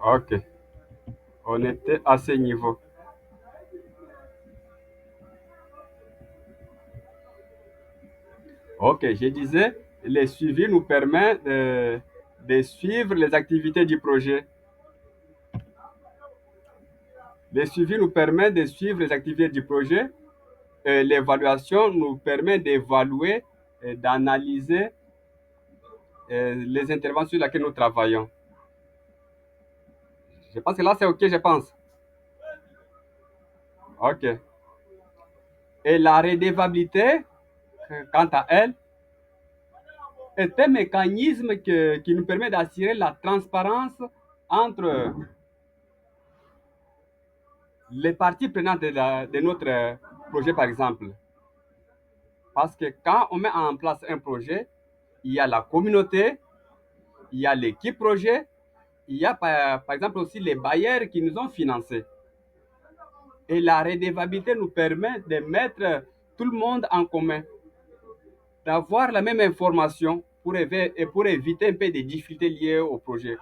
Ok, on était à ce niveau. Ok, je disais, le suivi nous permet de suivre les activités du projet. Le suivi nous permet de suivre les activités du projet. L'évaluation nous permet d'évaluer et d'analyser les interventions sur lesquelles nous travaillons. Je pense que là, c'est OK, je pense. OK. Et la redevabilité, quant à elle, est un mécanisme qui nous permet d'assurer la transparence entre les parties prenantes de notre projet, par exemple. Parce que quand on met en place un projet, il y a la communauté, il y a l'équipe projet, il y a par exemple aussi les bailleurs qui nous ont financés. Et la redevabilité nous permet de mettre tout le monde en commun, d'avoir la même information pour éviter un peu des difficultés liées au projet.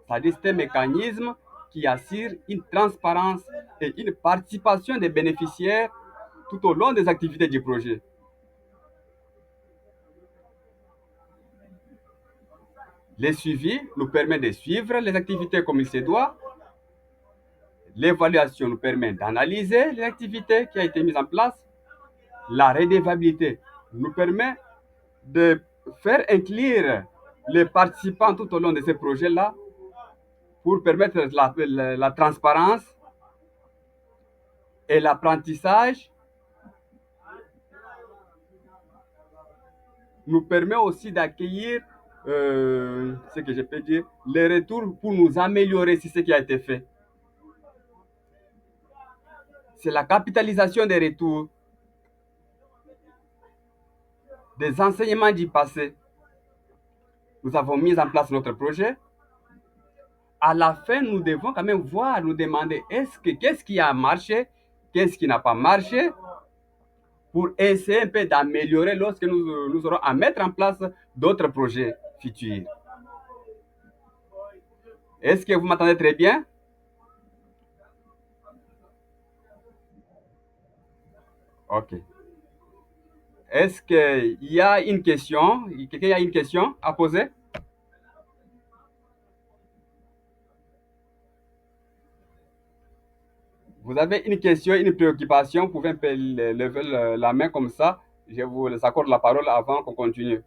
C'est-à-dire c'est un mécanisme qui assure une transparence et une participation des bénéficiaires tout au long des activités du projet. Le suivi nous permet de suivre les activités comme il se doit. L'évaluation nous permet d'analyser les activités qui ont été mises en place. La redevabilité nous permet de faire inclure les participants tout au long de ces projets-là pour permettre la transparence et l'apprentissage. Nous permet aussi d'accueillir, ce que je peux dire, les retours pour nous améliorer sur ce qui a été fait. C'est la capitalisation des retours, des enseignements du passé. Nous avons mis en place notre projet. À la fin, nous devons quand même voir, nous demander qu'est-ce qui a marché, qu'est-ce qui n'a pas marché, pour essayer un peu d'améliorer lorsque nous aurons à mettre en place d'autres projets futurs. Est-ce que vous m'entendez très bien? OK. Est-ce qu'il y a une question? Quelqu'un a une question à poser? Vous avez une question, une préoccupation, vous pouvez un peu lever la main comme ça. Je vous accorde la parole avant qu'on continue.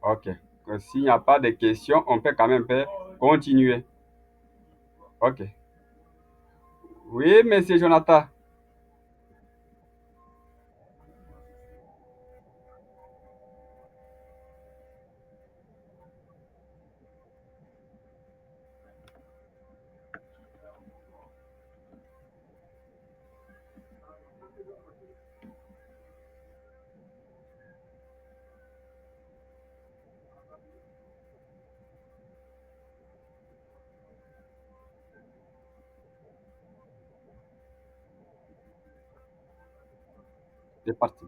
OK. S'il n'y a pas de questions, on peut quand même continuer. OK. Oui, monsieur Jonathan. C'est parti.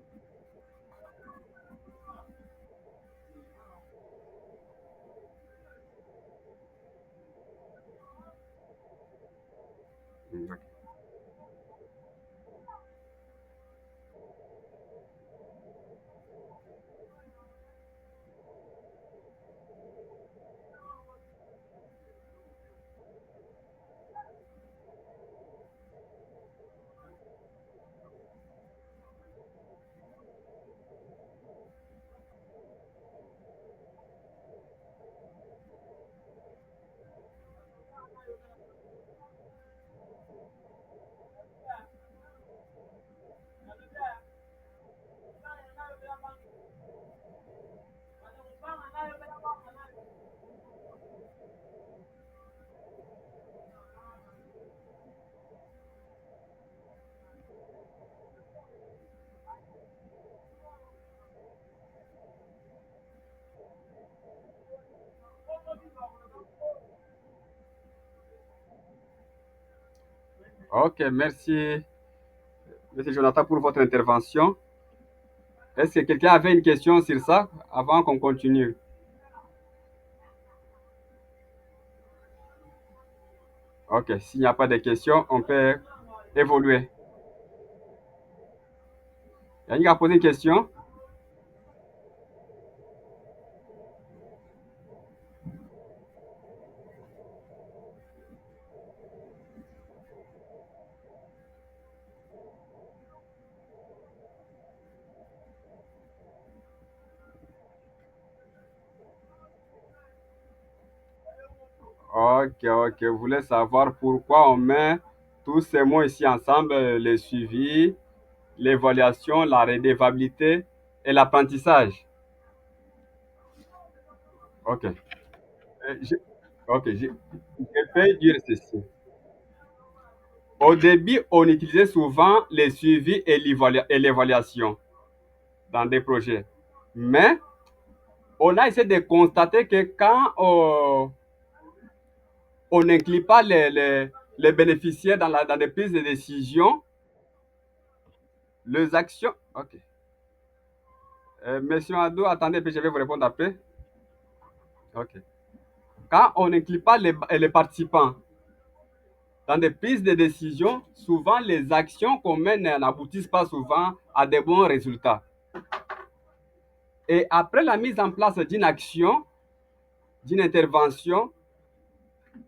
OK, merci. Monsieur Jonathan, pour votre intervention. Est-ce que quelqu'un avait une question sur ça avant qu'on continue? Ok, s'il n'y a pas de questions, on peut évoluer. Yannick a posé une question. Ok, ok. Vous voulez savoir pourquoi on met tous ces mots ici ensemble, le suivi, l'évaluation, la redevabilité et l'apprentissage. Ok. Euh, je, ok, je peux dire ceci. Au début, on utilisait souvent les suivis et l'évaluation dans des projets. Mais on a essayé de constater que quand on n'inclut pas les bénéficiaires dans les prises de décision, les actions. Ok. Monsieur Ado, attendez, puis je vais vous répondre après. Ok. Quand on n'inclut pas les participants dans des prises de décision, souvent les actions qu'on mène n'aboutissent pas souvent à de bons résultats. Et après la mise en place d'une action, d'une intervention,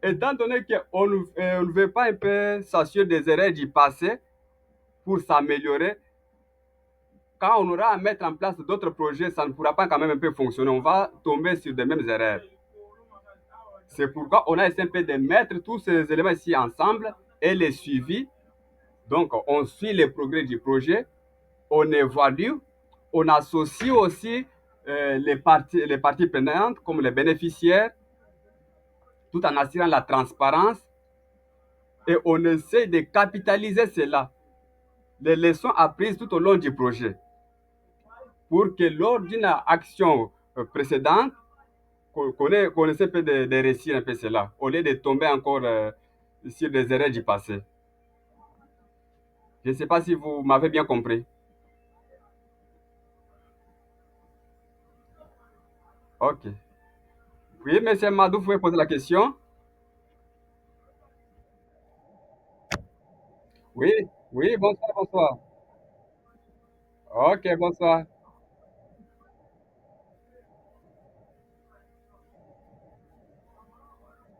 étant donné qu'on ne veut pas un peu s'assurer des erreurs du passé pour s'améliorer, quand on aura à mettre en place d'autres projets, ça ne pourra pas quand même un peu fonctionner. On va tomber sur les mêmes erreurs. C'est pourquoi on a essayé un peu de mettre tous ces éléments ici ensemble et les suivis. Donc, on suit les progrès du projet, on évalue, on associe aussi les parties prenantes comme les bénéficiaires, tout en assurant la transparence et on essaie de capitaliser cela, les leçons apprises tout au long du projet, pour que lors d'une action précédente, qu'on essaie peu de réussir un peu cela, au lieu de tomber encore sur des erreurs du passé. Je ne sais pas si vous m'avez bien compris. Ok. Oui, monsieur Madou, vous pouvez poser la question. Oui, oui, bonsoir, bonsoir. Ok, bonsoir.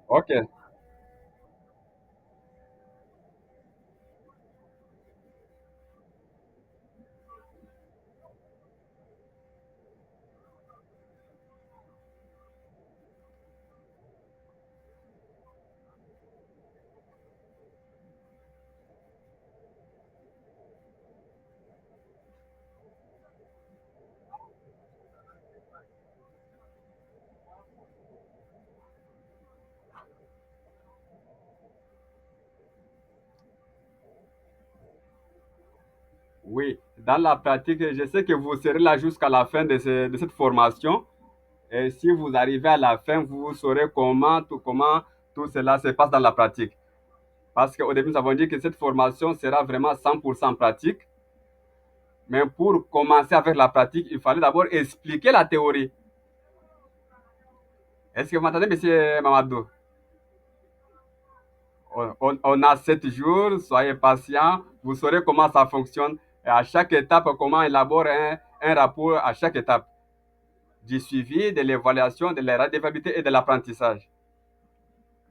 Ok. Oui, dans la pratique, je sais que vous serez là jusqu'à la fin de cette formation. Et si vous arrivez à la fin, vous saurez comment tout cela se passe dans la pratique. Parce qu'au début, nous avons dit que cette formation sera vraiment 100% pratique. Mais pour commencer avec la pratique, il fallait d'abord expliquer la théorie. Est-ce que vous m'entendez, monsieur Mamadou? On a 7 jours, soyez patient, vous saurez comment ça fonctionne. Et à chaque étape, comment élaborer un rapport à chaque étape du suivi, de l'évaluation, de la redevabilité et de l'apprentissage.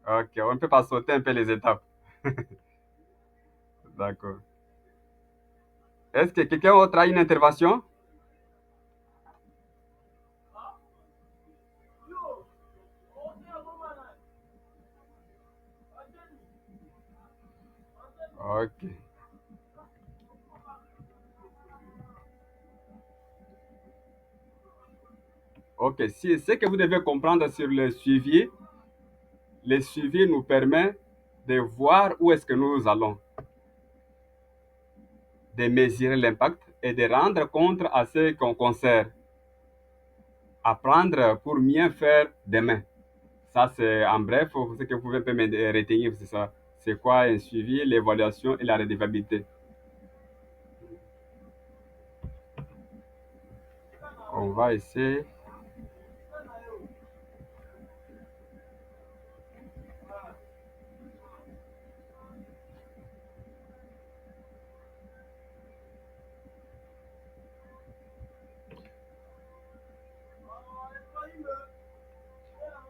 Ok, on ne peut pas sauter un peu les étapes. D'accord. Est-ce que quelqu'un d'autre a une intervention? Ok. Ok, si, ce que vous devez comprendre sur le suivi nous permet de voir où est-ce que nous allons, de mesurer l'impact et de rendre compte à ce qu'on conserve, apprendre pour mieux faire demain. Ça, c'est en bref, ce que vous pouvez retenir, c'est ça. C'est quoi un suivi, l'évaluation et la redevabilité. On va essayer.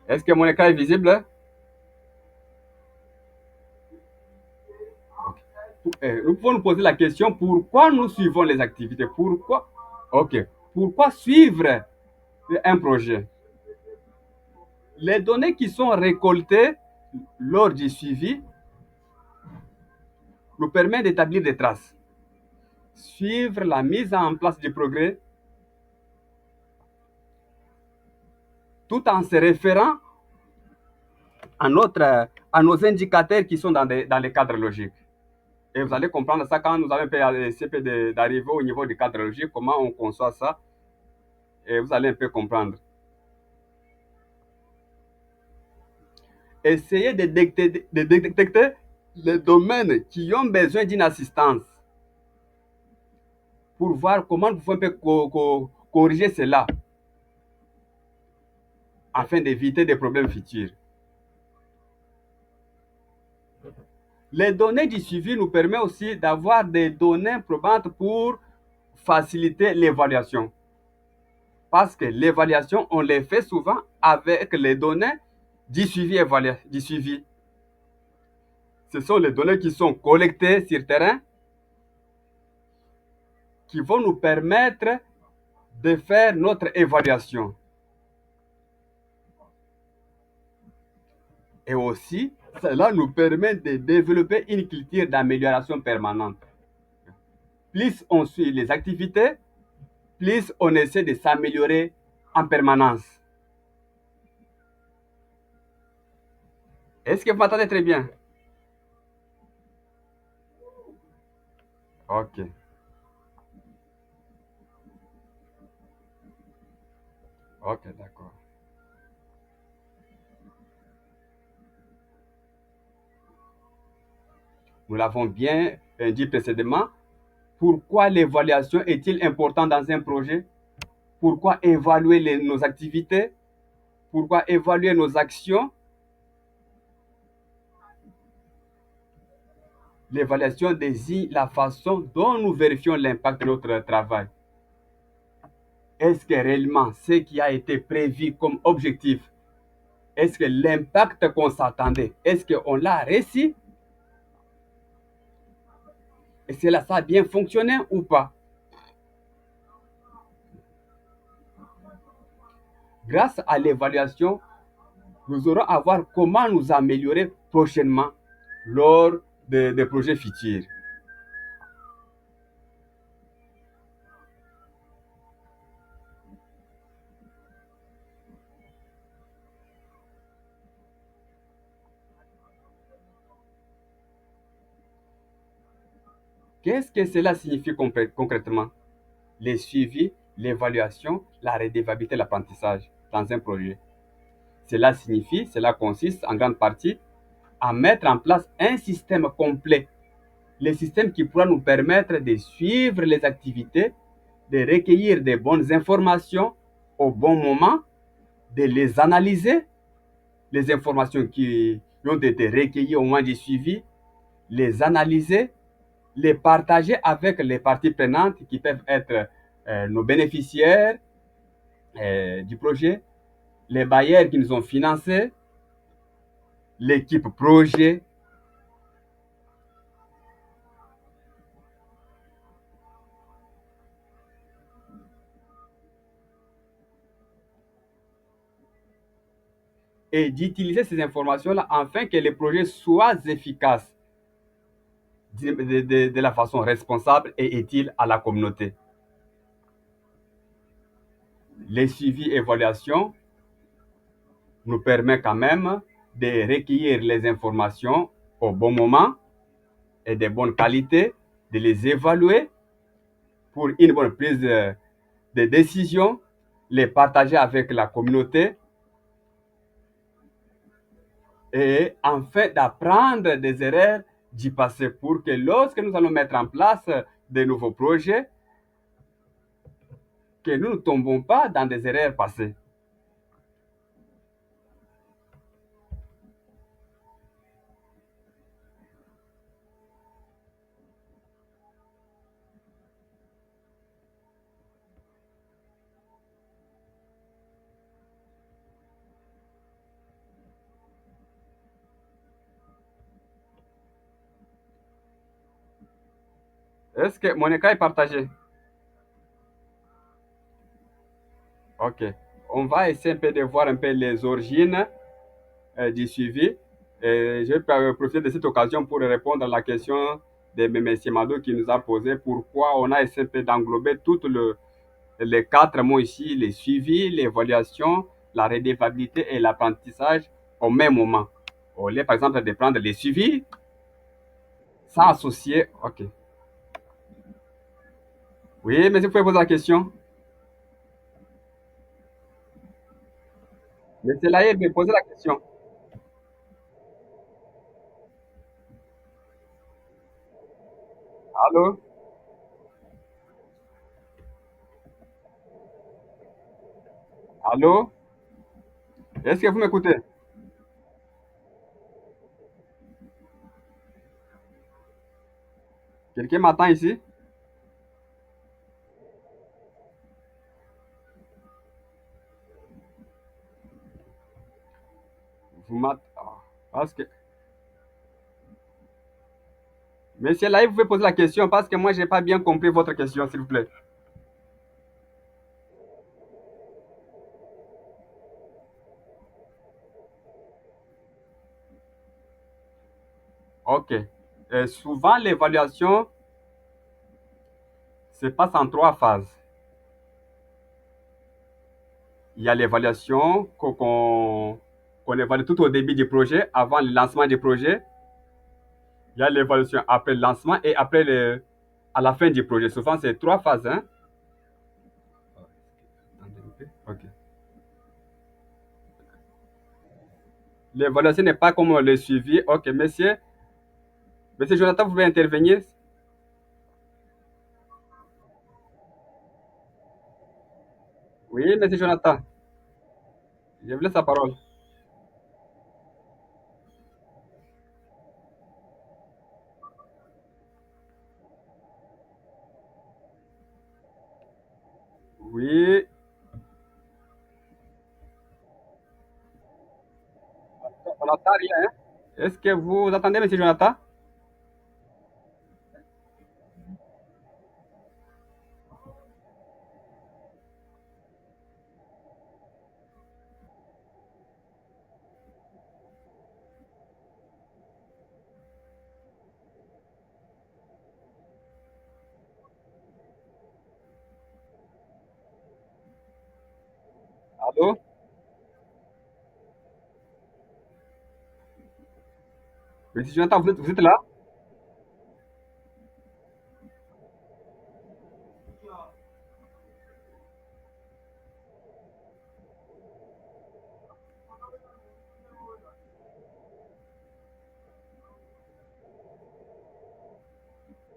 Est-ce que mon écran est visible? Nous pouvons nous poser la question, pourquoi nous suivons les activités? Pourquoi? OK. Pourquoi suivre un projet? Les données qui sont récoltées lors du suivi nous permettent d'établir des traces. Suivre la mise en place du progrès tout en se référant à, à nos indicateurs qui sont dans les cadres logiques. Et vous allez comprendre ça quand nous avons essayé d'arriver au niveau du cadre logique, comment on conçoit ça, et vous allez un peu comprendre. Essayez de détecter les domaines qui ont besoin d'une assistance pour voir comment vous pouvez un peu corriger cela afin d'éviter des problèmes futurs. Les données du suivi nous permettent aussi d'avoir des données probantes pour faciliter l'évaluation. Parce que l'évaluation, on les fait souvent avec les données du suivi. Ce sont les données qui sont collectées sur terrain qui vont nous permettre de faire notre évaluation. Et aussi, cela nous permet de développer une culture d'amélioration permanente. Plus on suit les activités, plus on essaie de s'améliorer en permanence. Est-ce que vous m'entendez très bien? Ok. Ok, d'accord. Nous l'avons bien dit précédemment. Pourquoi l'évaluation est-il importante dans un projet? Pourquoi évaluer nos activités? Pourquoi évaluer nos actions? L'évaluation désigne la façon dont nous vérifions l'impact de notre travail. Est-ce que réellement ce qui a été prévu comme objectif, est-ce que l'impact qu'on s'attendait, est-ce qu'on l'a réussi? Est-ce que ça a bien fonctionné ou pas? Grâce à l'évaluation, nous aurons à voir comment nous améliorer prochainement lors des projets futurs. Qu'est-ce que cela signifie concrètement? Les suivis, l'évaluation, la redevabilité, l'apprentissage dans un projet. Cela consiste en grande partie à mettre en place un système complet. Le système qui pourra nous permettre de suivre les activités, de recueillir des bonnes informations au bon moment, de les analyser, les informations qui ont été recueillies au moment du suivi, les analyser, les partager avec les parties prenantes qui peuvent être nos bénéficiaires du projet, les bailleurs qui nous ont financés, l'équipe projet. Et d'utiliser ces informations-là afin que les projets soient efficaces de la façon responsable et utile à la communauté. Les suivis et évaluations nous permettent quand même de recueillir les informations au bon moment et de bonne qualité, de les évaluer pour une bonne prise de décision, les partager avec la communauté et enfin d'apprendre des erreurs du passé pour que lorsque nous allons mettre en place de nouveaux projets, que nous ne tombons pas dans des erreurs passées. Est-ce que mon écran est partagé? Ok. On va essayer un peu de voir un peu les origines du suivi. Et je vais profiter de cette occasion pour répondre à la question de M. Mado qui nous a posé pourquoi on a essayé un peu d'englober toutes les quatre mots ici, les suivis, l'évaluation, la redevabilité et l'apprentissage au même moment. Au lieu, par exemple, de prendre les suivis sans associer. Ok. Oui, mais vous pouvez poser la question. Monsieur Laye, me poser la question. Allô? Allô? Est-ce que vous m'écoutez? Quelqu'un m'attend ici? Vous m'attendez. Parce que... Monsieur Laye, vous pouvez poser la question parce que moi, je n'ai pas bien compris votre question, s'il vous plaît. Ok. Souvent, l'évaluation se passe en trois phases. Il y a l'évaluation qu'on évalue tout au début du projet, avant le lancement du projet. Il y a l'évaluation après le lancement et à la fin du projet. Souvent, c'est trois phases. Hein? Ok. L'évaluation n'est pas comme le suivi. Ok, monsieur. Monsieur Jonathan, vous pouvez intervenir? Oui, monsieur Jonathan. Je vous laisse la parole. Oui, on n'entend rien. Hein? Est-ce que vous entendez, monsieur Jonathan? Allô? Monsieur Jonathan, vous êtes là?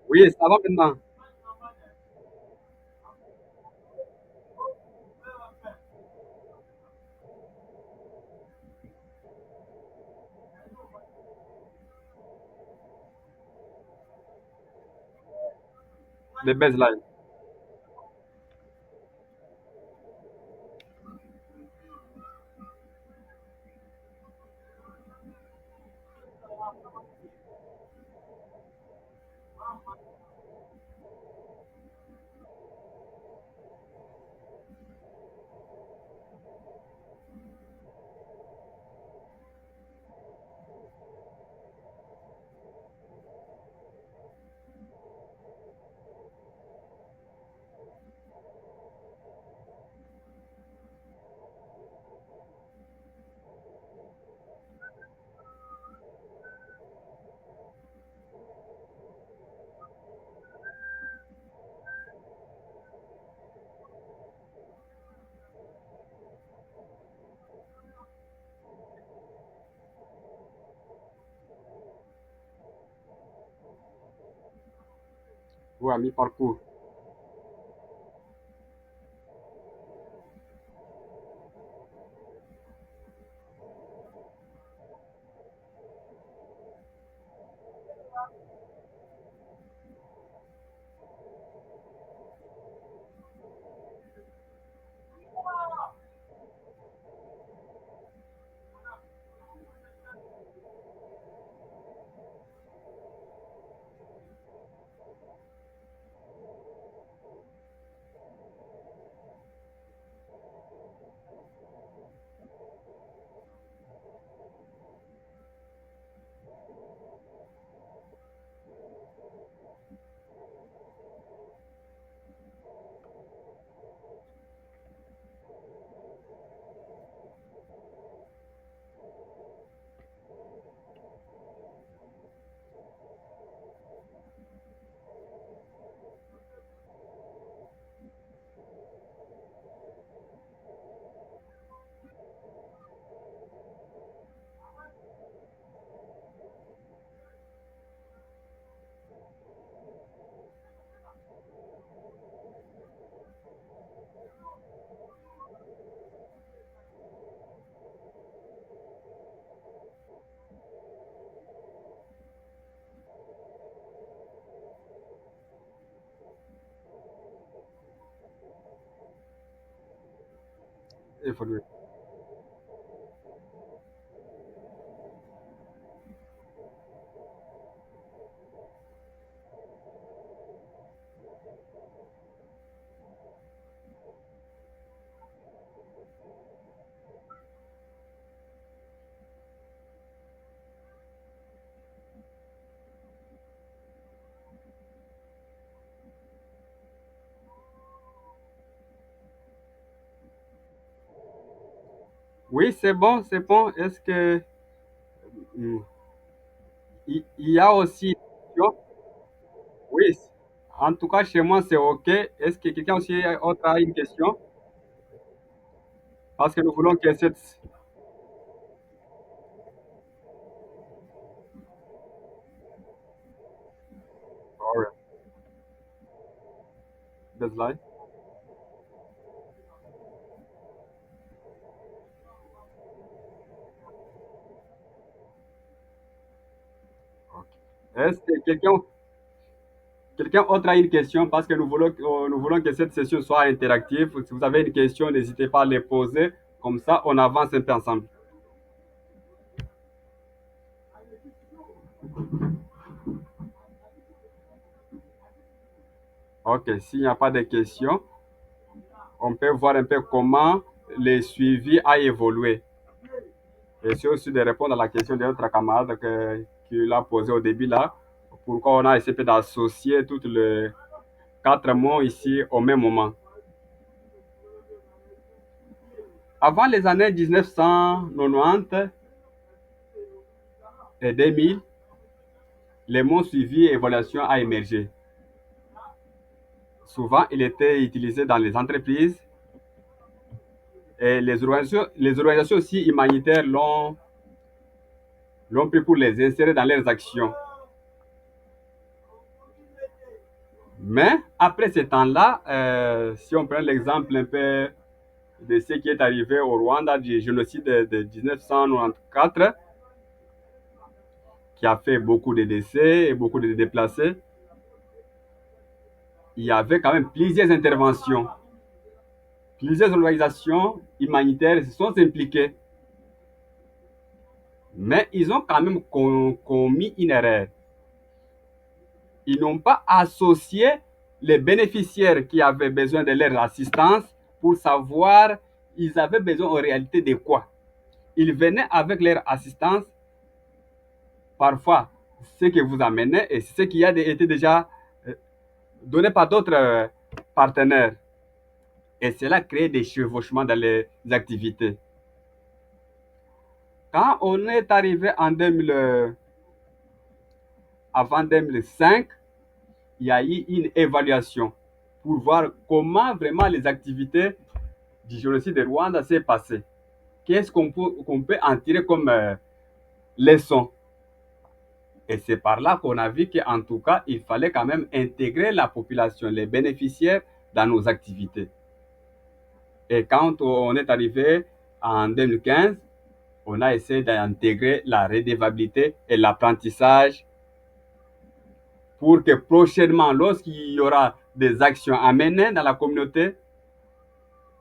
Oui, ça va maintenant. Les baselines. Oui, à mi-parcours. évoluer. Oui, c'est bon, c'est bon. Est-ce que hmm, il y a aussi une question? Oui. En tout cas, chez moi, c'est OK. Est-ce que quelqu'un aussi autre a une question? Parce que nous voulons que cette... All right. The slide. OK. Est-ce que quelqu'un autre a une question? Parce que nous voulons que cette session soit interactive. Si vous avez une question, n'hésitez pas à les poser. Comme ça, on avance un peu ensemble. OK. S'il n'y a pas de questions, on peut voir un peu comment le suivi a évolué. Et c'est aussi de répondre à la question de notre camarade qui l'a posée au début là. Pourquoi on a essayé d'associer tous les quatre mots ici au même moment. Avant les années 1990 et 2000, les mots suivi et évaluation a émergé. Souvent, il était utilisé dans les entreprises et les organisations aussi humanitaires l'ont pris pour les insérer dans leurs actions. Mais après ce temps-là, si on prend l'exemple un peu de ce qui est arrivé au Rwanda du génocide de 1994, qui a fait beaucoup de décès et beaucoup de déplacés, il y avait quand même plusieurs interventions. Plusieurs organisations humanitaires se sont impliquées, mais ils ont quand même commis une erreur. Ils n'ont pas associé les bénéficiaires qui avaient besoin de leur assistance pour savoir ils avaient besoin en réalité de quoi. Ils venaient avec leur assistance, parfois ce que vous amenez et ce qui a été déjà donné par d'autres partenaires. Et cela crée des chevauchements dans les activités. Quand on est arrivé en 2000, avant 2005, il y a eu une évaluation pour voir comment vraiment les activités du génocide de Rwanda s'est passé. Qu'est-ce qu'on peut en tirer comme leçon? Et c'est par là qu'on a vu qu'en tout cas, il fallait quand même intégrer la population, les bénéficiaires dans nos activités. Et quand on est arrivé en 2015, on a essayé d'intégrer la redevabilité et l'apprentissage pour que prochainement, lorsqu'il y aura des actions à mener dans la communauté,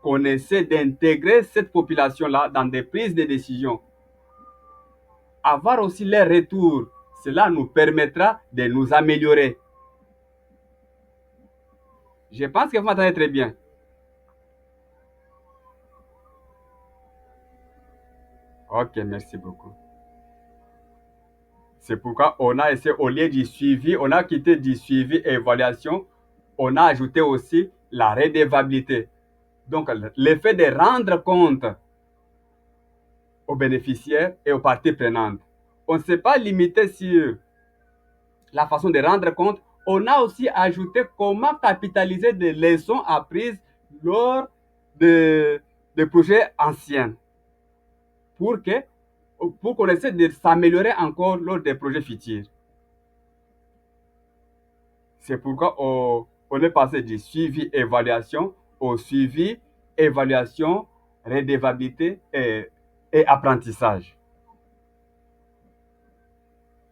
qu'on essaie d'intégrer cette population-là dans des prises de décision. Avoir aussi les retours, cela nous permettra de nous améliorer. Je pense que vous m'entendez très bien. Ok, merci beaucoup. C'est pourquoi on a essayé, au lieu du suivi, on a quitté du suivi et évaluation, on a ajouté aussi la redevabilité. Donc, l'effet de rendre compte aux bénéficiaires et aux parties prenantes. On ne s'est pas limité sur la façon de rendre compte, on a aussi ajouté comment capitaliser des leçons apprises lors de projets anciens pour que pour qu'on essaie de s'améliorer encore lors des projets futurs. C'est pourquoi on est passé du suivi évaluation au suivi évaluation, redevabilité et apprentissage.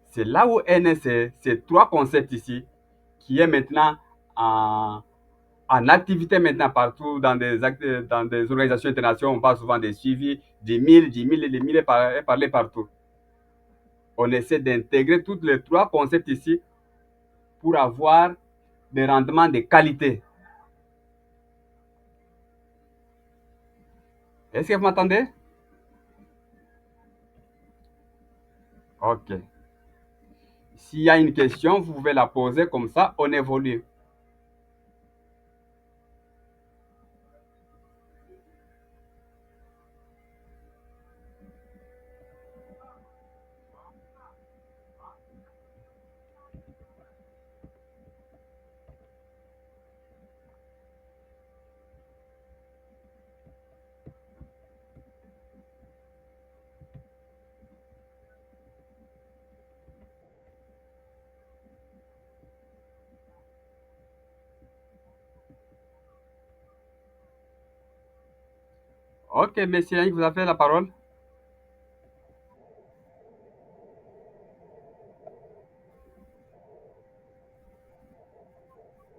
C'est là où est né ces trois concepts ici qui est maintenant en en activité maintenant partout dans des organisations internationales. On parle souvent des suivis, 10 000, 10 000 et des 1000 est parlé partout. On essaie d'intégrer tous les trois concepts ici pour avoir des rendements de qualité. Est-ce que vous m'entendez? OK. S'il y a une question, vous pouvez la poser comme ça, on évolue. OK, monsieur Yannick, vous avez la parole.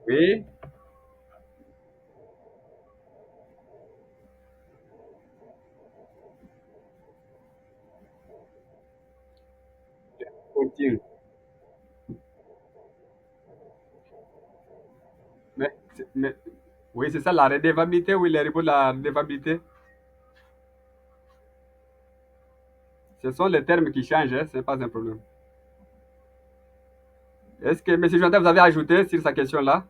Oui, continue. Mais oui, c'est ça, la redevabilité, oui, les ripots de la redevabilité. Ce sont les termes qui changent, hein, ce n'est pas un problème. Est-ce que, monsieur Jonathan, vous avez ajouté sur sa question-là?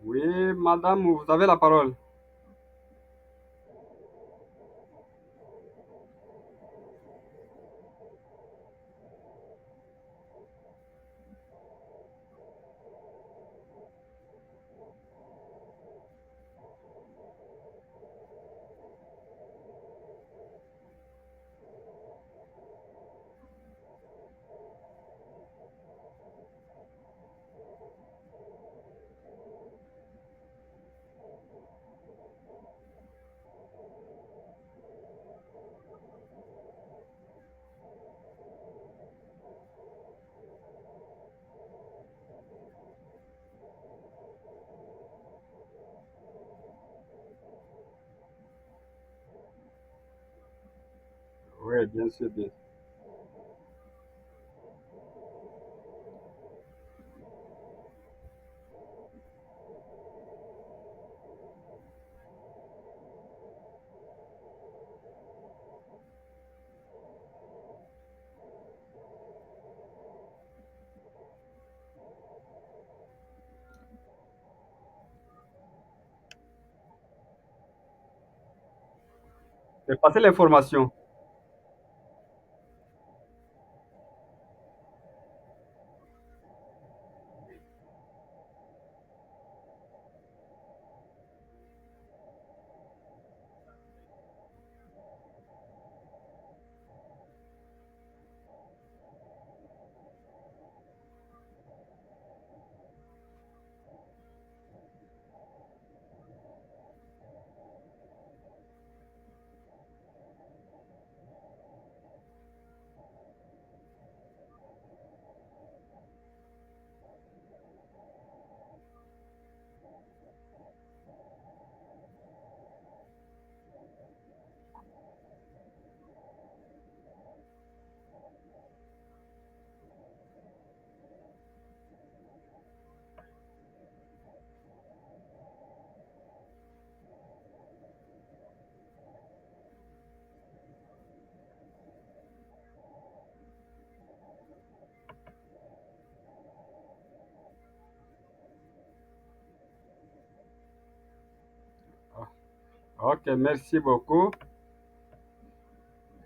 Oui, madame, vous avez la parole. Oui, bien sûr, bien sûr. Et passez l'information. Ok, merci beaucoup.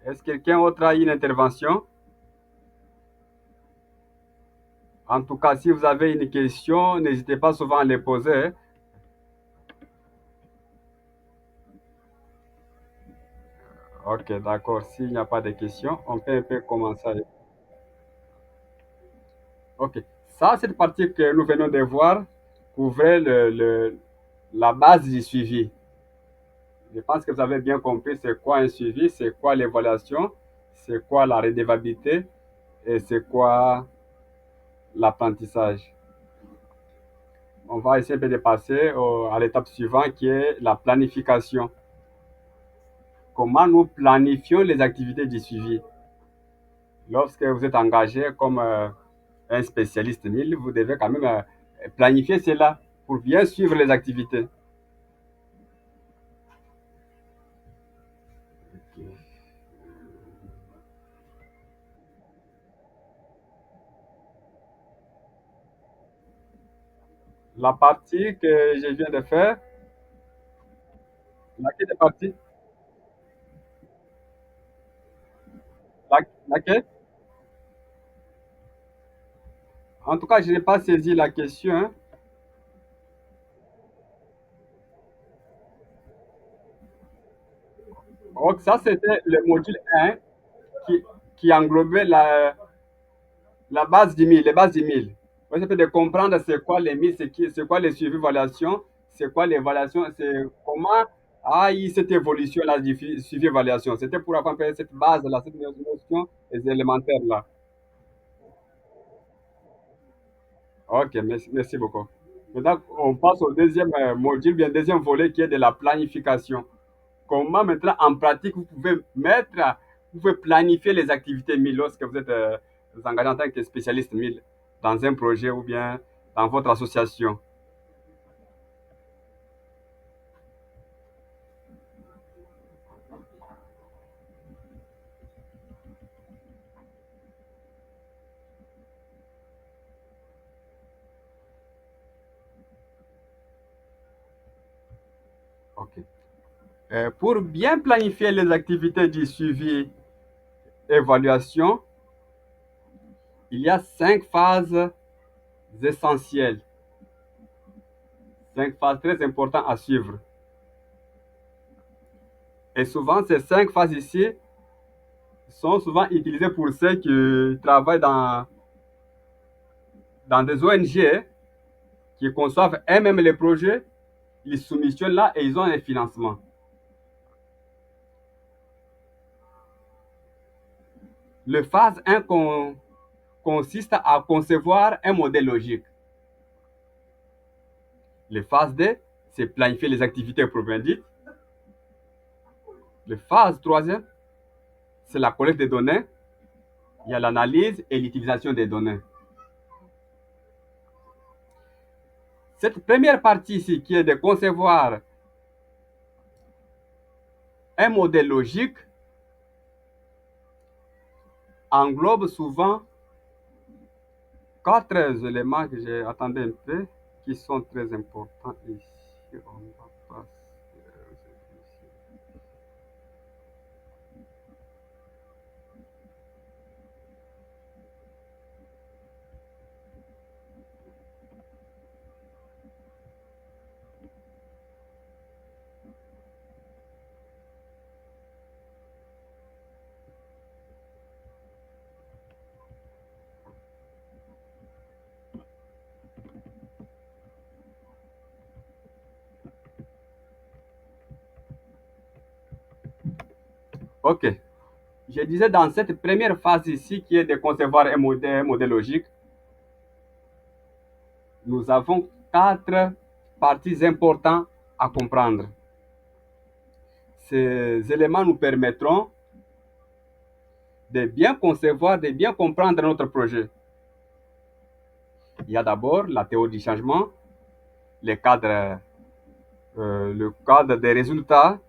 Est-ce que quelqu'un d'autre a une intervention? En tout cas, si vous avez une question, n'hésitez pas souvent à les poser. Ok, d'accord. S'il n'y a pas de questions, on peut un peu commencer. Ok. Ça, cette partie que nous venons de voir couvrait la base du suivi. Je pense que vous avez bien compris c'est quoi un suivi, c'est quoi l'évaluation, c'est quoi la redevabilité et c'est quoi l'apprentissage. On va essayer de passer à l'étape suivante qui est la planification. Comment nous planifions les activités du suivi? Lorsque vous êtes engagé comme un spécialiste 1000, vous devez quand même planifier cela pour bien suivre les activités. La partie que je viens de faire, laquelle est partie? Laquelle? En tout cas, je n'ai pas saisi la question, hein. Donc, ça, c'était le module 1 qui, qui englobait la base du 1000, les bases du 1000. Ouais, ça peut de comprendre c'est quoi les 1000, c'est quoi les suivis évaluation, c'est quoi l'évaluation, c'est comment a eu cette évolution-là du suivi évaluation. C'était pour avoir un peu cette base-là, cette notion, les élémentaires-là. Ok, merci, merci beaucoup. Maintenant, on passe au deuxième module, bien deuxième volet qui est de la planification. Comment maintenant en pratique vous pouvez planifier les activités 1000 lorsque vous êtes engagé en tant que spécialiste 1000 dans un projet ou bien dans votre association. Ok. Pour bien planifier les activités du suivi évaluation, il y a 5 phases essentielles, 5 phases très importantes à suivre. Et souvent, ces 5 phases ici sont souvent utilisées pour ceux qui travaillent dans des ONG qui conçoivent eux-mêmes les projets, ils soumissionnent là et ils ont un financement. Le phase 1 consiste à concevoir un modèle logique. Le phase 2, c'est planifier les activités proprement dites. Le phase 3e, c'est la collecte des données. Il y a l'analyse et l'utilisation des données. Cette première partie ici, qui est de concevoir un modèle logique, englobe souvent 4 éléments que j'ai attendus un peu, qui sont très importants ici. On va passer. Ok. Je disais dans cette première phase ici, qui est de concevoir un modèle logique, nous avons 4 parties importantes à comprendre. Ces éléments nous permettront de bien concevoir, de bien comprendre notre projet. Il y a d'abord la théorie du changement, le cadre des résultats.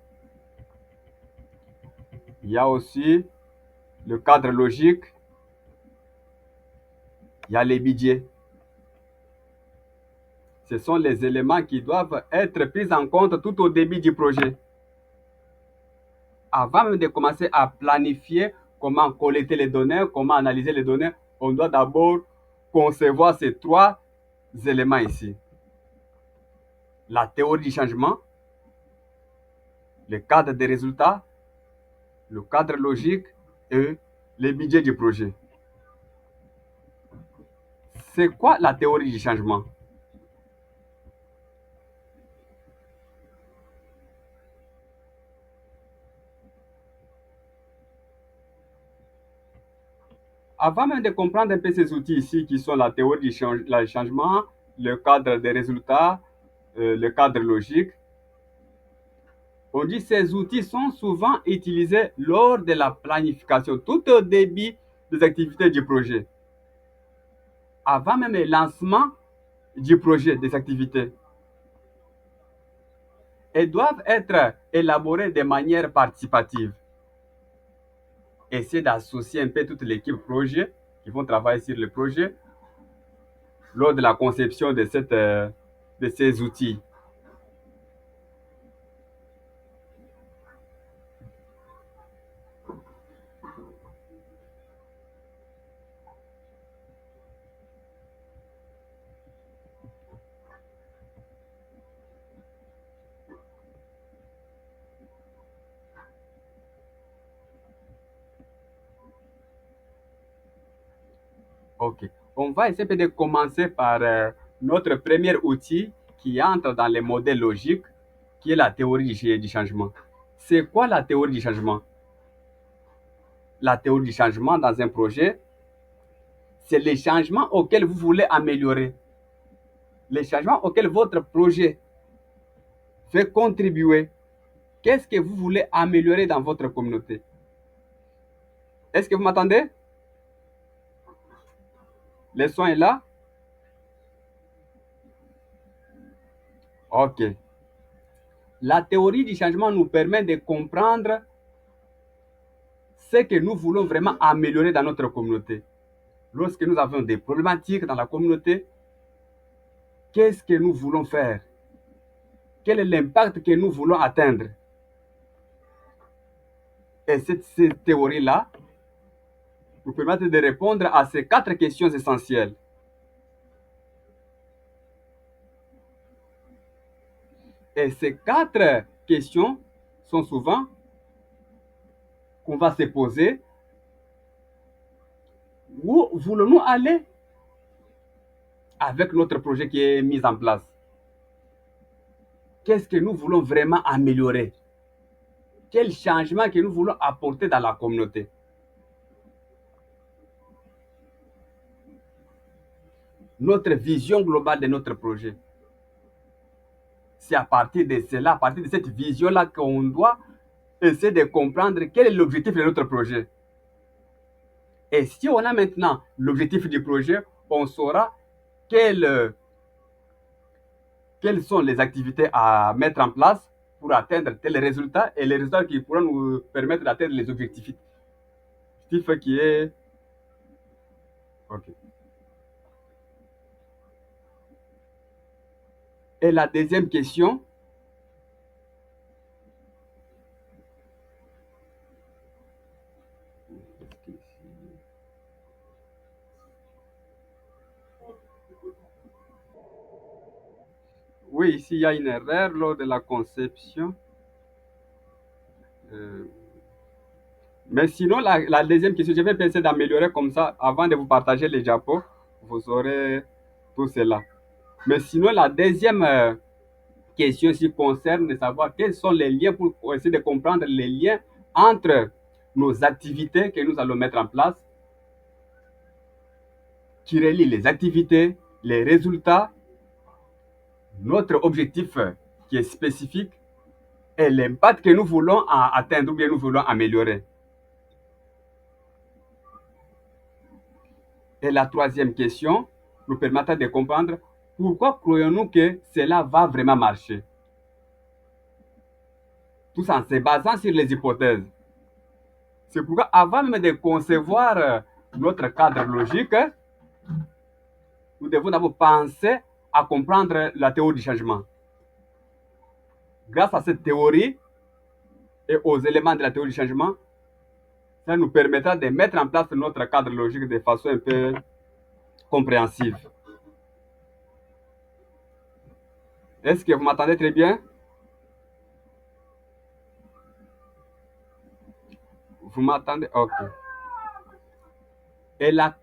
Il y a aussi le cadre logique. Il y a les budgets. Ce sont les éléments qui doivent être pris en compte tout au début du projet. avant même de commencer à planifier comment collecter les données, comment analyser les données, on doit d'abord concevoir ces trois éléments ici. La théorie du changement, le cadre des résultats, le cadre logique et le budget du projet. C'est quoi la théorie du changement? Avant même de comprendre un peu ces outils ici qui sont la théorie du changement, le cadre des résultats, le cadre logique, on dit que ces outils sont souvent utilisés lors de la planification, tout au début des activités du projet, avant même le lancement du projet, des activités. Elles doivent être élaborées de manière participative. Essayer d'associer un peu toute l'équipe projet qui vont travailler sur le projet lors de la conception de ces outils. OK. On va essayer de commencer par notre premier outil qui entre dans les modèles logiques, qui est la théorie du changement. C'est quoi la théorie du changement? La théorie du changement dans un projet, c'est les changements auxquels vous voulez améliorer, les changements auxquels votre projet fait contribuer. Qu'est-ce que vous voulez améliorer dans votre communauté? Est-ce que vous m'entendez? Le son est là? OK. La théorie du changement nous permet de comprendre ce que nous voulons vraiment améliorer dans notre communauté. Lorsque nous avons des problématiques dans la communauté, qu'est-ce que nous voulons faire? Quel est l'impact que nous voulons atteindre? Et cette théorie-là nous permet de répondre à ces quatre questions essentielles. Et ces quatre questions sont souvent qu'on va se poser. Où voulons-nous aller avec notre projet qui est mis en place? Qu'est-ce que nous voulons vraiment améliorer? Quel changement que nous voulons apporter dans la communauté? Notre vision globale de notre projet. C'est à partir de cela, à partir de cette vision-là qu'on doit essayer de comprendre quel est l'objectif de notre projet. Et si on a maintenant l'objectif du projet, on saura quelles sont les activités à mettre en place pour atteindre tel résultat et les résultats qui pourront nous permettre d'atteindre les objectifs. Objectif qui est... OK. Et la deuxième question, oui, ici il y a une erreur lors de la conception. Mais sinon, la deuxième question, je vais essayer d'améliorer comme ça avant de vous partager les diapos. Vous aurez tout cela. Mais sinon, la deuxième question ici concerne de savoir quels sont les liens pour essayer de comprendre les liens entre nos activités que nous allons mettre en place, qui relient les activités, les résultats, notre objectif qui est spécifique et l'impact que nous voulons atteindre ou bien nous voulons améliorer. Et la troisième question nous permettra de comprendre pourquoi croyons-nous que cela va vraiment marcher. Tout ça en se basant sur les hypothèses. C'est pourquoi avant même de concevoir notre cadre logique, nous devons d'abord penser à comprendre la théorie du changement. Grâce à cette théorie et aux éléments de la théorie du changement, ça nous permettra de mettre en place notre cadre logique de façon un peu compréhensive. Est-ce que vous m'entendez très bien? Vous m'entendez? Ok. Et la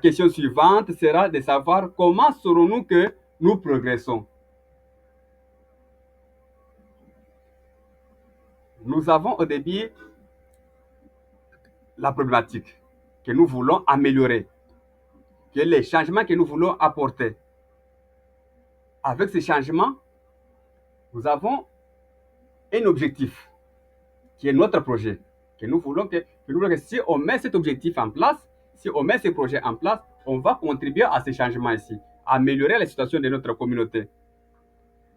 question suivante sera de savoir comment saurons-nous que nous progressons. Nous avons au début la problématique que nous voulons améliorer, que les changements que nous voulons apporter. Avec ces changements, nous avons un objectif qui est notre projet, que nous voulons que si on met cet objectif en place, si on met ces projets en place, on va contribuer à ces changements ici, améliorer la situation de notre communauté.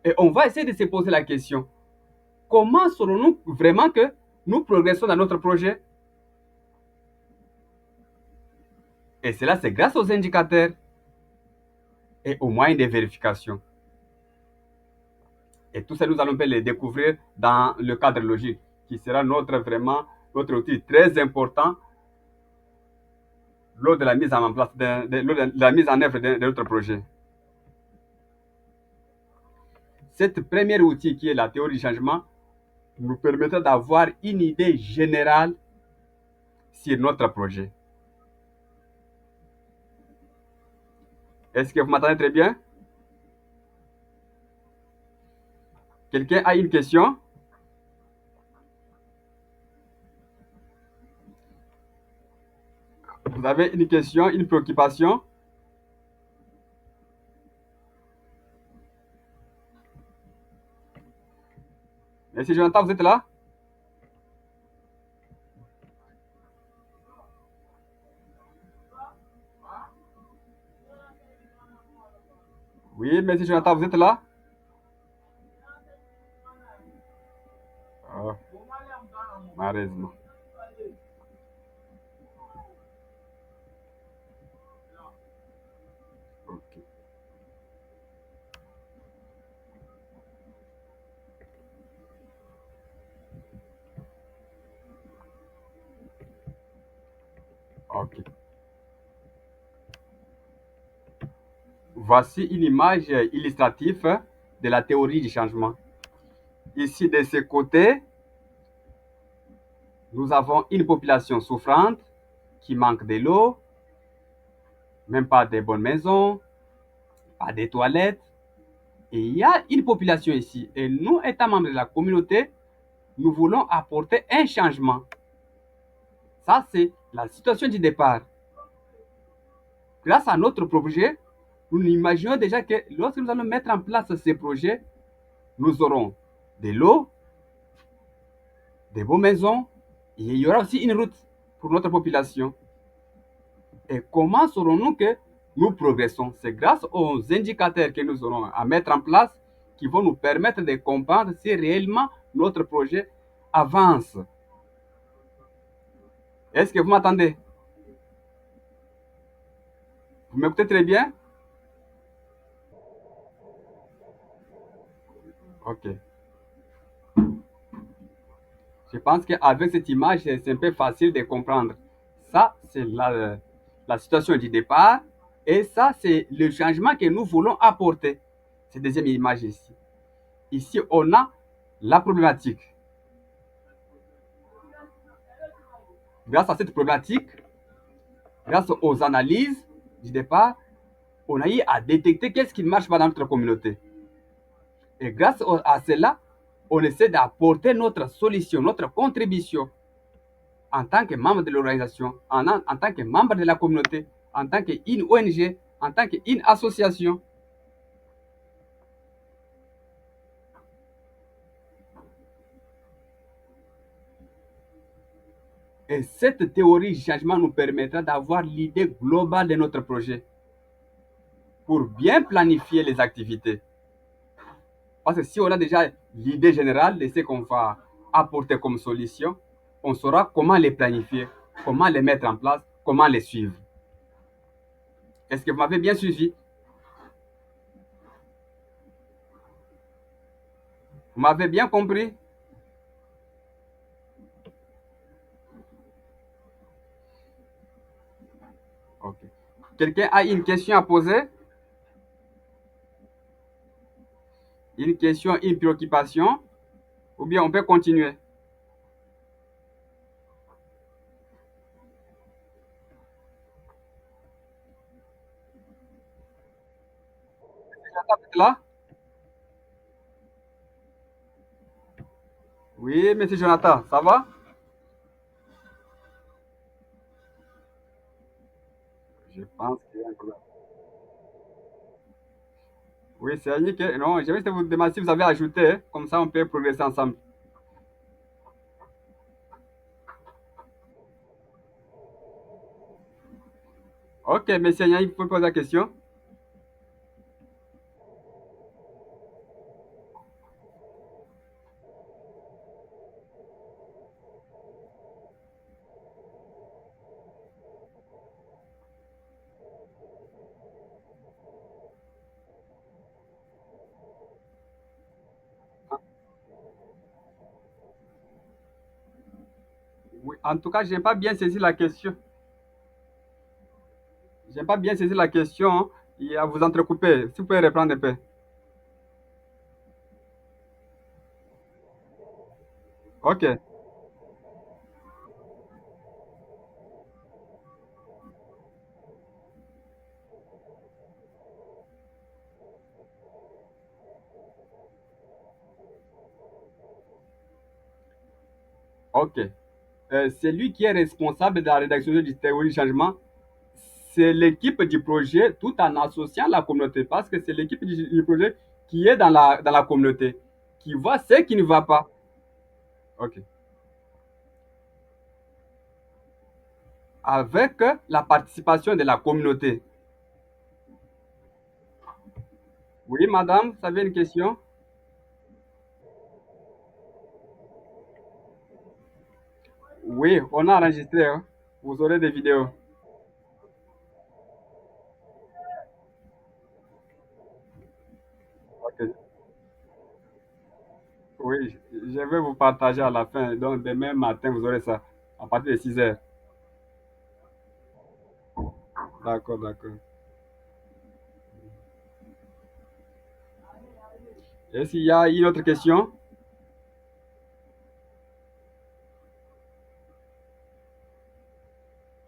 Et on va essayer de se poser la question, comment saurons-nous vraiment que nous progressons dans notre projet? Et cela, c'est grâce aux indicateurs et aux moyens de vérification. Et tout ça, nous allons les découvrir dans le cadre logique, qui sera notre outil très important lors de la mise en place, lors de la mise en œuvre de notre projet. Cette premier outil qui est la théorie du changement nous permettra d'avoir une idée générale sur notre projet. Est-ce que vous m'entendez très bien? Quelqu'un a une question? Vous avez une question, une préoccupation? Monsieur Jonathan, vous êtes là? Oui, monsieur Jonathan, vous êtes là? Oh, malheureusement. Ok. Ok. Voici une image illustrative de la théorie du changement. Ici, de ce côté, nous avons une population souffrante qui manque de l'eau, même pas de bonnes maisons, pas de toilettes. Et il y a une population ici. Et nous, étant membres de la communauté, nous voulons apporter un changement. Ça, c'est la situation du départ. Grâce à notre projet, nous imaginons déjà que lorsque nous allons mettre en place ces projets, nous aurons de l'eau, des bonnes maisons, et il y aura aussi une route pour notre population. Et comment saurons-nous que nous progressons? C'est grâce aux indicateurs que nous aurons à mettre en place qui vont nous permettre de comprendre si réellement notre projet avance. Est-ce que vous m'entendez? Vous m'écoutez très bien? Ok. Je pense qu'avec cette image, c'est un peu facile de comprendre. Ça, c'est la situation du départ. Et ça, c'est le changement que nous voulons apporter. Cette deuxième image ici. Ici, on a la problématique. Grâce à cette problématique, grâce aux analyses du départ, on a eu à détecter qu'est-ce qui ne marche pas dans notre communauté. Et grâce à cela, on essaie d'apporter notre solution, notre contribution en tant que membre de l'organisation, en tant que membre de la communauté, en tant qu'une ONG, en tant qu'une association. Et cette théorie du changement nous permettra d'avoir l'idée globale de notre projet pour bien planifier les activités. Parce que si on a déjà l'idée générale de ce qu'on va apporter comme solution, on saura comment les planifier, comment les mettre en place, comment les suivre. Est-ce que vous m'avez bien suivi? Vous m'avez bien compris? Ok. Quelqu'un a une question à poser? Une question, une préoccupation? Ou bien on peut continuer? Là? Oui, monsieur Jonathan, ça va? Je pense qu'il y a un problème. Oui, c'est Annick. Non, je vais vous demander si vous avez ajouté, hein. Comme ça on peut progresser ensemble. Ok, monsieur Yannick, vous pouvez poser la question. Oui, en tout cas, je n'ai pas bien saisi la question. Je n'ai pas bien saisi la question, hein. Il y a vous entrecouper. Si vous pouvez reprendre un peu. Ok, ok. C'est lui qui est responsable de la rédaction du théorie du changement. C'est l'équipe du projet tout en associant la communauté parce que c'est l'équipe du projet qui est dans la communauté, qui voit ce qui ne va pas. Ok. Avec la participation de la communauté. Oui, madame, vous avez une question? Oui, on a enregistré, hein. Vous aurez des vidéos. Ok. Oui, je vais vous partager à la fin. Donc, demain matin, vous aurez ça à partir de 6 heures. D'accord, d'accord. Est-ce qu'il y a une autre question?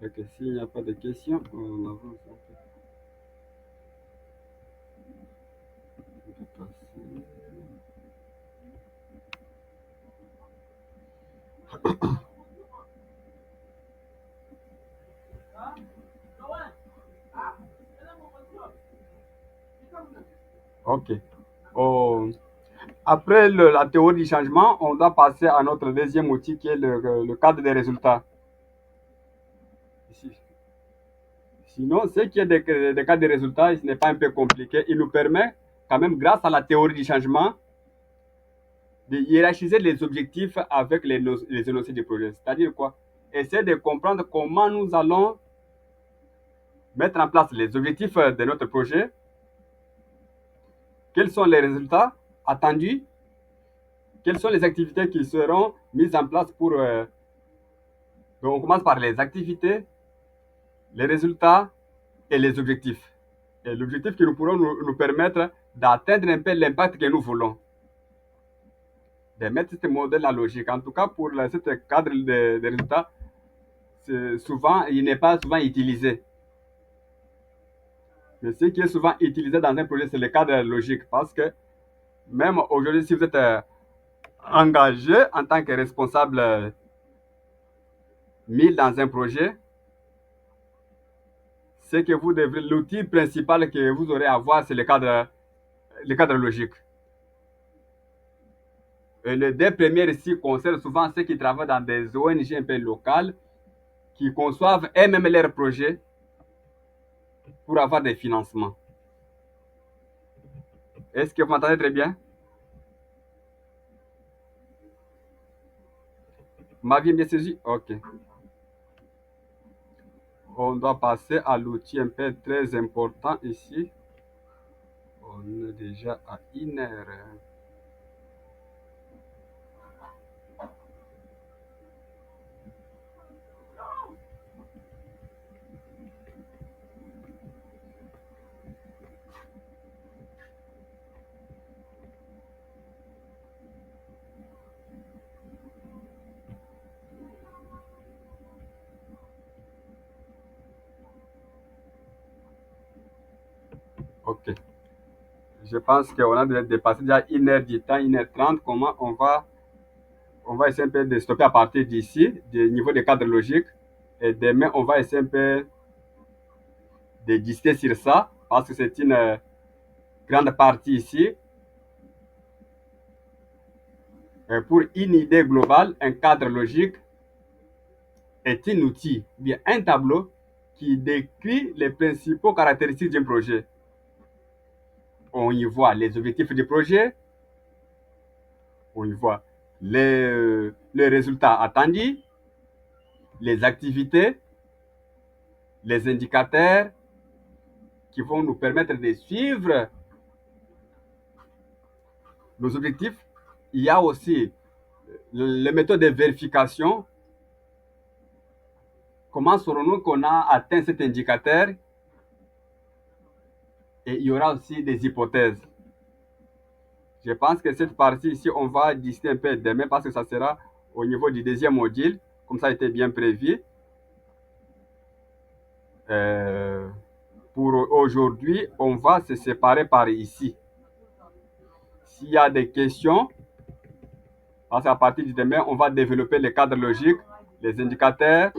Ok, s'il n'y a pas de questions, on avance un peu. On peut passer. Ok. Oh, après la théorie du changement, on doit passer à notre deuxième outil qui est le cadre des résultats. Si- Sinon, ce qui est des cadres des résultats, ce n'est pas un peu compliqué. Il nous permet, quand même, grâce à la théorie du changement, de hiérarchiser les objectifs avec les énoncés du projet. C'est-à-dire quoi? Essayer de comprendre comment nous allons mettre en place les objectifs de notre projet, quels sont les résultats attendus, quelles sont les activités qui seront mises en place pour... donc on commence par les activités, les résultats et les objectifs. Et l'objectif qui nous pourront nous permettre d'atteindre un peu l'impact que nous voulons. De mettre ce modèle en logique. En tout cas, pour ce cadre de résultats, souvent, il n'est pas souvent utilisé. Mais ce qui est souvent utilisé dans un projet, c'est le cadre logique. Parce que même aujourd'hui, si vous êtes engagé en tant que responsable 1000 dans un projet, c'est que vous devrez, l'outil principal que vous aurez à voir, c'est le cadre logique. Et les deux premiers ici concernent souvent ceux qui travaillent dans des ONG un peu locales, qui conçoivent eux-mêmes leurs projets pour avoir des financements. Est-ce que vous m'entendez très bien? Vous m'aviez bien saisi? Ok. On doit passer à l'outil un peu très important ici. On est déjà à 1 heure. Ok. Je pense qu'on a déjà dépassé déjà 1 heure du temps, 1 h 30. Comment on va essayer un peu de stopper à partir d'ici, du niveau de cadre logique. Et demain, on va essayer un peu de discuter sur ça, parce que c'est une grande partie ici. Pour une idée globale, un cadre logique est un outil, bien un tableau qui décrit les principaux caractéristiques d'un projet. On y voit les objectifs du projet, on y voit les résultats attendus, les activités, les indicateurs qui vont nous permettre de suivre nos objectifs. Il y a aussi les méthodes de vérification. Comment saurons-nous qu'on a atteint cet indicateur? Et il y aura aussi des hypothèses. Je pense que cette partie ici, on va discuter un peu demain parce que ça sera au niveau du deuxième module, comme ça a été bien prévu. Euh, pour aujourd'hui, on va se séparer par ici. S'il y a des questions, parce qu'à partir de demain, on va développer les cadres logiques, les indicateurs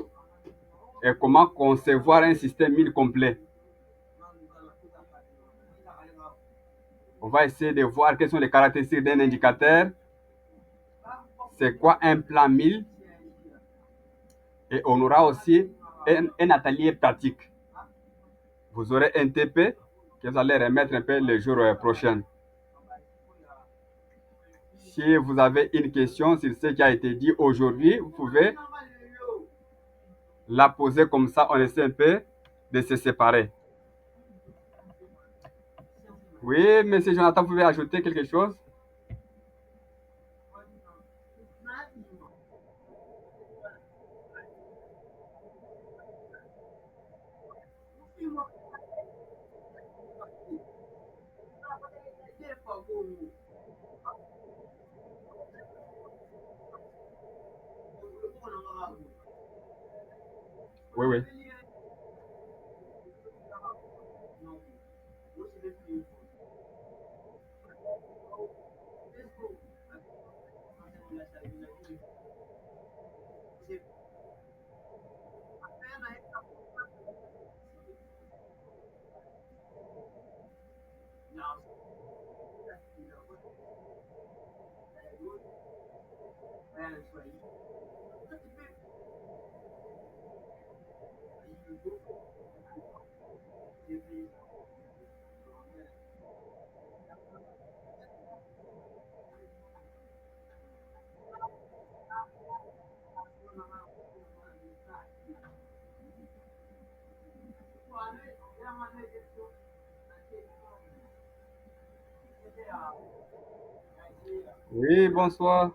et comment concevoir un système mine complet. On va essayer de voir quelles sont les caractéristiques d'un indicateur, c'est quoi un plan 1000 et on aura aussi un atelier pratique. Vous aurez un TP que vous allez remettre un peu les jours prochains. Si vous avez une question sur ce qui a été dit aujourd'hui, vous pouvez la poser comme ça, on essaie un peu de se séparer. Oui, monsieur Jonathan, vous pouvez ajouter quelque chose? Oui, oui. Oui, bonsoir.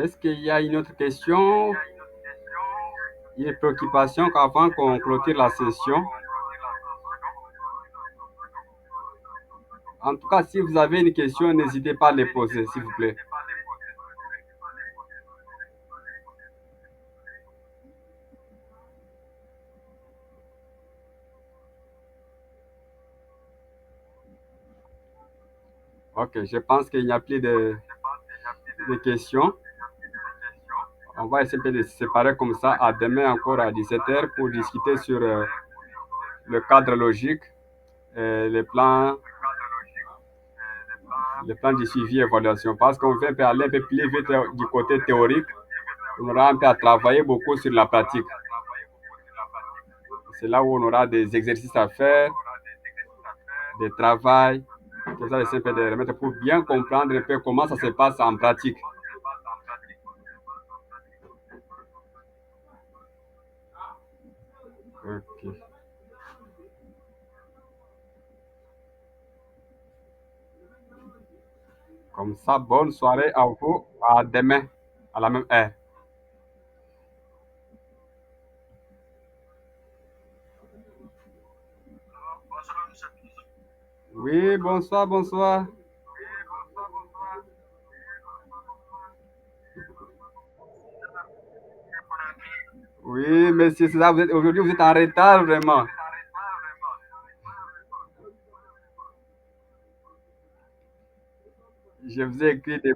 Est-ce qu'il y a une autre question, une préoccupation avant qu'on clôture la session? En tout cas, si vous avez une question, n'hésitez pas à les poser, s'il vous plaît. Ok, je pense qu'il n'y a plus de questions. On va essayer de se séparer comme ça à demain encore à 17h pour discuter sur le cadre logique, les plans de suivi et évaluation. Parce qu'on veut aller un peu plus vite du côté théorique, on aura un peu à travailler beaucoup sur la pratique. C'est là où on aura des exercices à faire, des travails, tout ça, c'est un peu de remettre pour bien comprendre un peu comment ça se passe en pratique. Ok. Comme ça, bonne soirée à vous, à demain, à la même heure. Oui, bonsoir, bonsoir. Oui, monsieur César, aujourd'hui, vous êtes en retard, vraiment. Je vous ai écrit depuis.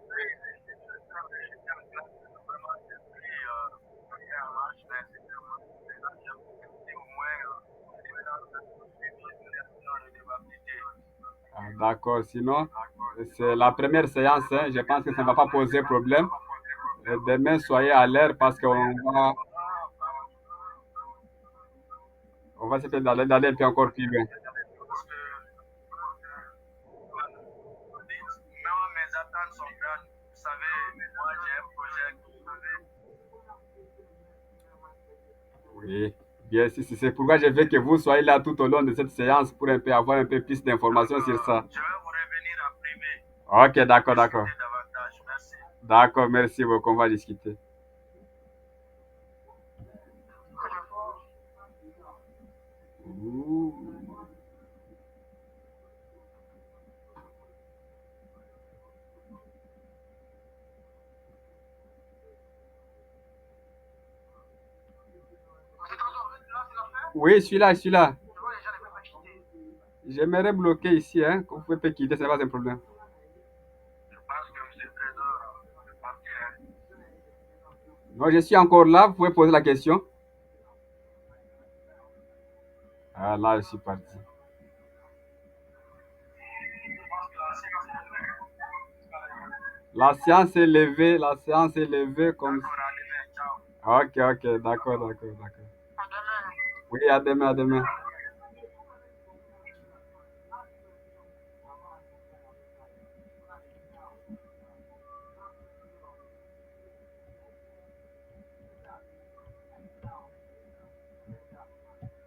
Ah, d'accord, sinon, c'est la première séance, hein. Je pense que ça ne va pas poser problème. Et demain, soyez à l'heure parce on va essayer d'aller un peu encore plus loin. Oui, bien, c'est pourquoi je veux que vous soyez là tout au long de cette séance pour un peu avoir un peu plus d'informations sur ça. Ok, d'accord, d'accord. D'accord, merci beaucoup, on va discuter. Ouh. Oui, je suis là, je suis là. J'aimerais bloquer ici, hein. Vous pouvez pas quitter, c'est pas un problème. Non, je suis encore là, vous pouvez poser la question. Ah, là, je suis parti. La séance est levée comme ça. Ok, ok, d'accord, d'accord, d'accord. Oui, à demain, à demain.